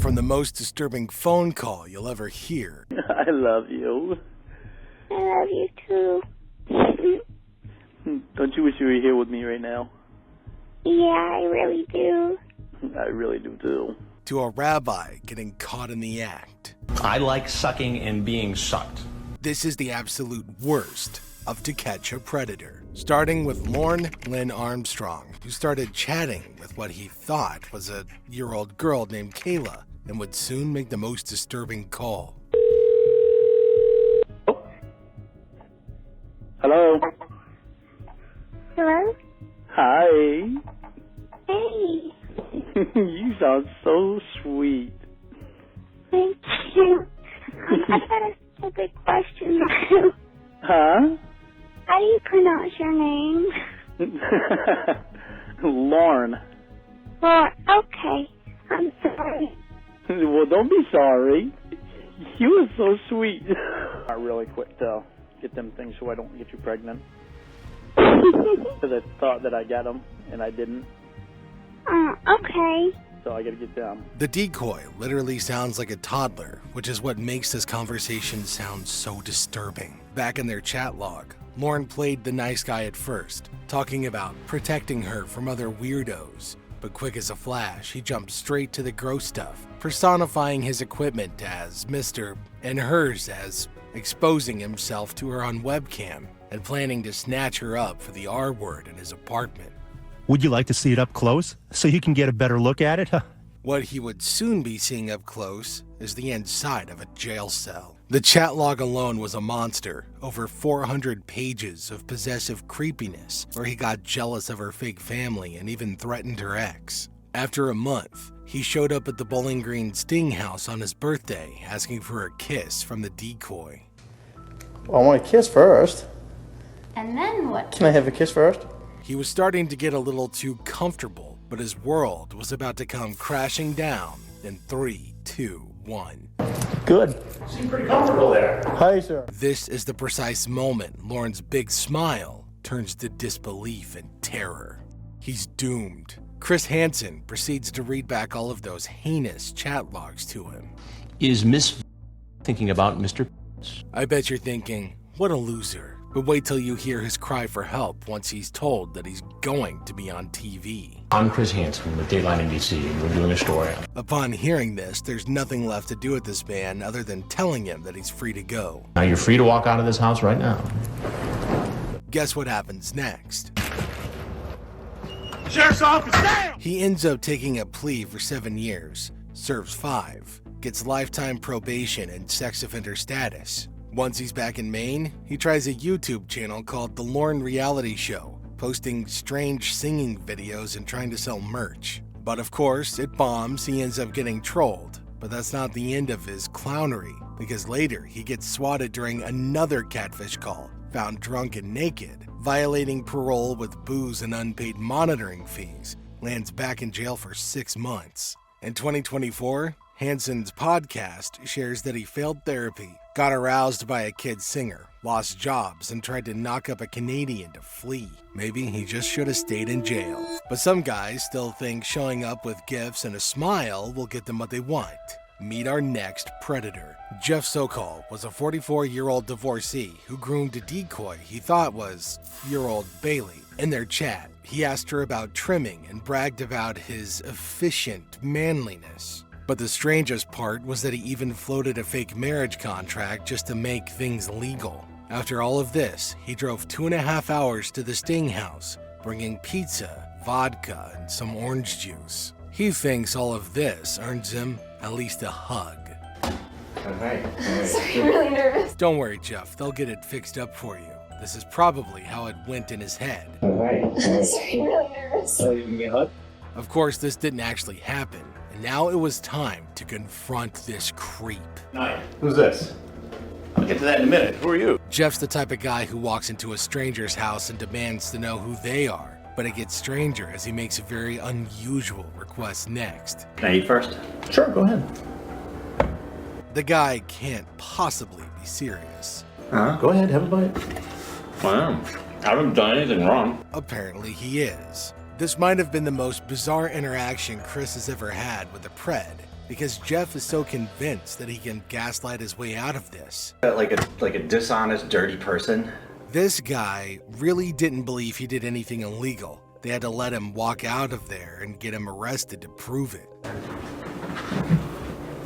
from the most disturbing phone call you'll ever hear. I love you. I love you too. Don't you wish you were here with me right now? Yeah, I really do. I really do too. To a rabbi getting caught in the act. I like sucking and being sucked. This is the absolute worst of To Catch a Predator. Starting with Lorne Lynn Armstrong, who started chatting with what he thought was a year-old girl named Kayla and would soon make the most disturbing call. Hello? Hello? Hi. Hey. You sound so sweet. Thank you. I got a stupid question. Huh? How do you pronounce your name? Lorne. Well, okay. I'm sorry. Well, don't be sorry. You were so sweet. I'm really quick to get them things so I don't get you pregnant. Because I thought that I got them, and I didn't. Okay. So I gotta get them. The decoy literally sounds like a toddler, which is what makes this conversation sound so disturbing. Back in their chat log, Lorne played the nice guy at first, talking about protecting her from other weirdos. But quick as a flash, he jumped straight to the gross stuff, personifying his equipment as Mr. and hers as exposing himself to her on webcam and planning to snatch her up for the R word in his apartment. Would you like to see it up close so you can get a better look at it? What he would soon be seeing up close is the inside of a jail cell. The chat log alone was a monster, over 400 pages of possessive creepiness where he got jealous of her fake family and even threatened her ex. After a month, he showed up at the Bowling Green Sting House on his birthday asking for a kiss from the decoy. Well, I want a kiss first. And then what? Can I have a kiss first? He was starting to get a little too comfortable, but his world was about to come crashing down in 3, 2, 1. Good. Seem pretty comfortable there. Hi, sir. This is the precise moment Lorne's big smile turns to disbelief and terror. He's doomed. Chris Hansen proceeds to read back all of those heinous chat logs to him. Is Miss thinking about Mr. I bet you're thinking, what a loser. But wait till you hear his cry for help once he's told that he's going to be on TV. I'm Chris Hansen with Dateline NBC, and we're doing a story. Upon hearing this, there's nothing left to do with this man other than telling him that he's free to go. Now you're free to walk out of this house right now. Guess what happens next? Sheriff's office, down! He ends up taking a plea for 7 years, serves 5, gets lifetime probation and sex offender status. Once he's back in Maine, he tries a YouTube channel called The Lorne Reality Show, posting strange singing videos and trying to sell merch. But of course, it bombs, he ends up getting trolled. But that's not the end of his clownery, because later he gets swatted during another catfish call, found drunk and naked, violating parole with booze and unpaid monitoring fees, lands back in jail for 6 months. In 2024, Hansen's podcast shares that he failed therapy, got aroused by a kid singer, lost jobs, and tried to knock up a Canadian to flee. Maybe he just should have stayed in jail. But some guys still think showing up with gifts and a smile will get them what they want. Meet our next predator. Jeff Sokol was a 44-year-old divorcee who groomed a decoy he thought was year-old Bailey. In their chat, he asked her about trimming and bragged about his efficient manliness. But the strangest part was that he even floated a fake marriage contract just to make things legal. After all of this, he drove 2.5 hours to the Sting House, bringing pizza, vodka, and some orange juice. He thinks all of this earns him at least a hug. Sorry, I'm really nervous. Don't worry, Jeff, they'll get it fixed up for you. This is probably how it went in his head. Sorry, I'm really nervous. You can get a hug? Of course, this didn't actually happen, and now it was time to confront this creep. Hi, who's this? I'll get to that in a minute. Who are you? Jeff's the type of guy who walks into a stranger's house and demands to know who they are, but it gets stranger as he makes a very unusual request next. Can I eat first? Sure, go ahead. The guy can't possibly be serious. Go ahead, have a bite. Wow, I haven't done anything wrong. Apparently he is. This might have been the most bizarre interaction Chris has ever had with a pred, because Jeff is so convinced that he can gaslight his way out of this. Like a dishonest, dirty person. This guy really didn't believe he did anything illegal. They had to let him walk out of there and get him arrested to prove it.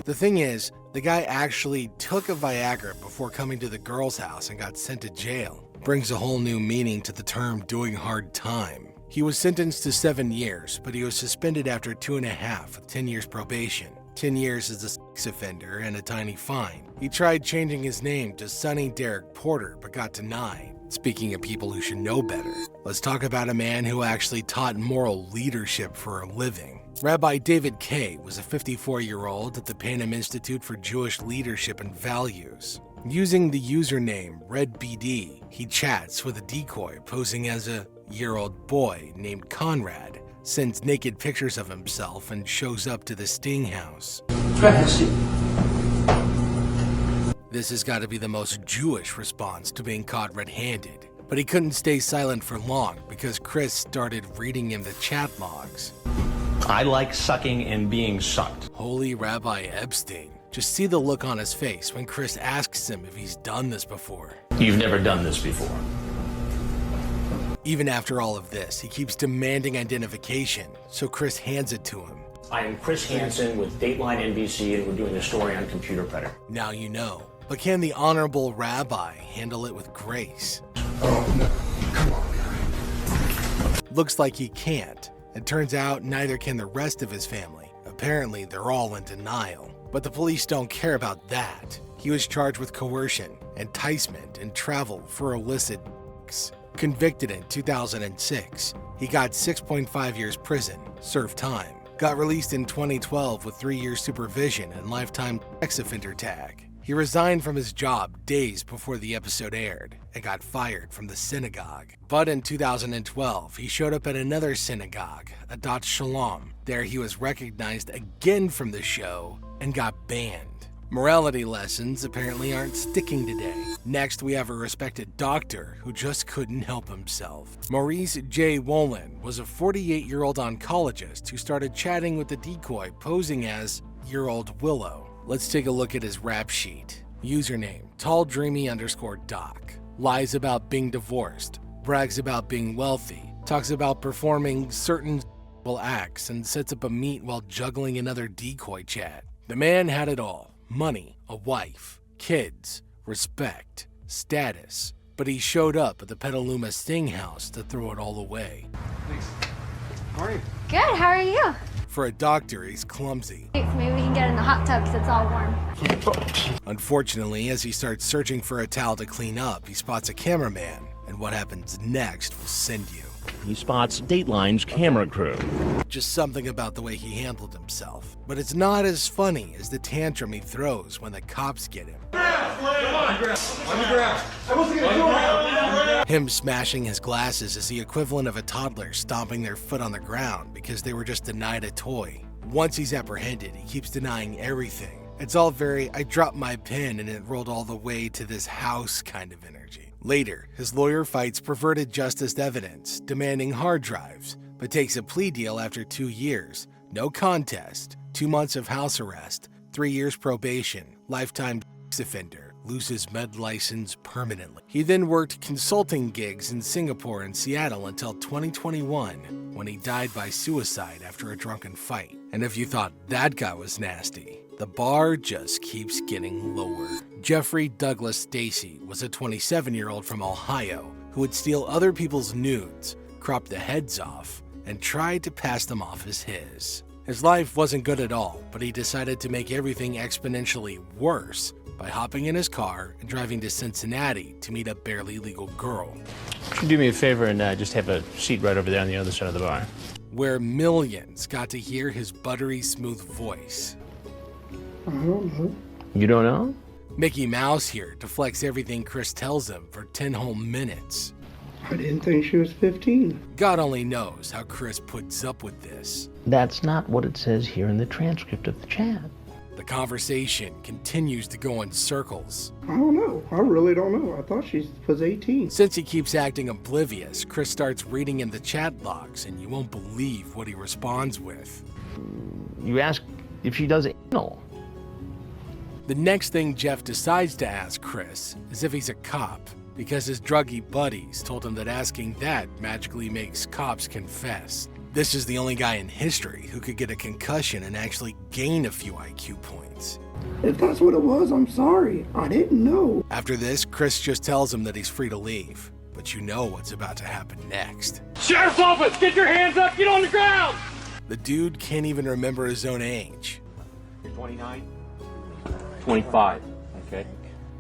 The thing is, the guy actually took a Viagra before coming to the girl's house and got sent to jail. Brings a whole new meaning to the term doing hard time. He was sentenced to 7 years, but he was suspended after 2.5 with 10 years probation. 10 years as a sex offender and a tiny fine. He tried changing his name to Sonny Derek Porter, but got denied. Speaking of people who should know better, let's talk about a man who actually taught moral leadership for a living. Rabbi David Kay was a 54-year-old at the Panem Institute for Jewish Leadership and Values. Using the username RedBD, he chats with a decoy posing as a year-old boy named Conrad, sends naked pictures of himself, and shows up to the Sting house. This has got to be the most Jewish response to being caught red-handed. But he couldn't stay silent for long because Chris started reading him the chat logs. I like sucking and being sucked. Holy Rabbi Epstein. Just see the look on his face when Chris asks him if he's done this before. You've never done this before. Even after all of this, he keeps demanding identification, so Chris hands it to him. I am Chris Hansen with Dateline NBC, and we're doing a story on computer predator. Now you know. But can the honorable rabbi handle it with grace? Oh, no. Come on, guy. Looks like he can't. It turns out neither can the rest of his family. Apparently, they're all in denial. But the police don't care about that. He was charged with coercion, enticement, and travel for illicit sex. Convicted in 2006, he got 6.5 years prison, served time. Got released in 2012 with 3 years supervision and lifetime sex offender tag. He resigned from his job days before the episode aired and got fired from the synagogue. But in 2012, he showed up at another synagogue, Adat Shalom. There he was recognized again from the show and got banned. Morality lessons apparently aren't sticking today. Next, we have a respected doctor who just couldn't help himself. Maurice J. Wolin was a 48-year-old oncologist who started chatting with the decoy posing as year-old Willow. Let's take a look at his rap sheet. Username, talldreamy_doc. Lies about being divorced. Brags about being wealthy. Talks about performing certain acts and sets up a meet while juggling another decoy chat. The man had it all. Money, a wife, kids, respect, status. But he showed up at the Petaluma Sting house to throw it all away. Thanks. How are you? Good, how are you? For a doctor, he's clumsy. Maybe we can get in the hot tub because it's all warm. Unfortunately, as he starts searching for a towel to clean up, he spots a cameraman, and what happens next will send you. He spots Dateline's camera crew. Just something about the way he handled himself. But it's not as funny as the tantrum he throws when the cops get him. Him smashing his glasses is the equivalent of a toddler stomping their foot on the ground because they were just denied a toy. Once he's apprehended, he keeps denying everything. It's all very, I dropped my pen and it rolled all the way to this house kind of energy. Later, his lawyer fights perverted justice evidence, demanding hard drives, but takes a plea deal after 2 years. No contest, 2 months of house arrest, 3 years probation, lifetime sex offender, loses med license permanently. He then worked consulting gigs in Singapore and Seattle until 2021, when he died by suicide after a drunken fight. And if you thought that guy was nasty, the bar just keeps getting lower. Jeffrey Douglas Stacy was a 27-year-old from Ohio who would steal other people's nudes, crop the heads off, and tried to pass them off as his. His life wasn't good at all, but he decided to make everything exponentially worse by hopping in his car and driving to Cincinnati to meet a barely legal girl. Would you do me a favor and just have a seat right over there on the other side of the bar? Where millions got to hear his buttery smooth voice. You don't know? Mickey Mouse here deflects everything Chris tells him for 10 whole minutes. I didn't think she was 15. God only knows how Chris puts up with this. That's not what it says here in the transcript of the chat. The conversation continues to go in circles. I don't know. I really don't know. I thought she was 18. Since he keeps acting oblivious, Chris starts reading in the chat logs, and you won't believe what he responds with. You ask if she does No. The next thing Jeff decides to ask Chris is if he's a cop, because his druggie buddies told him that asking that magically makes cops confess. This is the only guy in history who could get a concussion and actually gain a few IQ points. If that's what it was, I'm sorry. I didn't know. After this, Chris just tells him that he's free to leave, but you know what's about to happen next. Sheriff's office, get your hands up, get on the ground! The dude can't even remember his own age. You're 29? 25. Okay.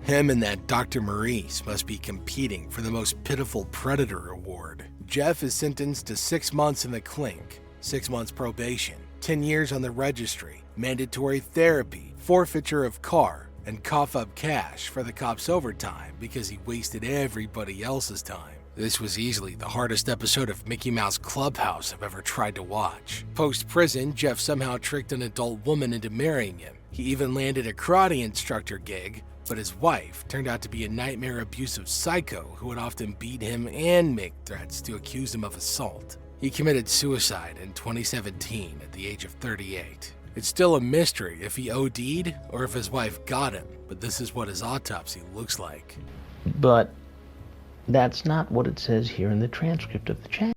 Him and that Dr. Maurice must be competing for the most pitiful predator award. Jeff is sentenced to 6 months in the clink, 6 months probation, 10 years on the registry, mandatory therapy, forfeiture of car, and cough up cash for the cops' overtime because he wasted everybody else's time. This was easily the hardest episode of Mickey Mouse Clubhouse I've ever tried to watch. Post-prison, Jeff somehow tricked an adult woman into marrying him. He even landed a karate instructor gig, but his wife turned out to be a nightmare abusive psycho who would often beat him and make threats to accuse him of assault. He committed suicide in 2017 at the age of 38. It's still a mystery if he OD'd or if his wife got him, but this is what his autopsy looks like. But that's not what it says here in the transcript of the chat.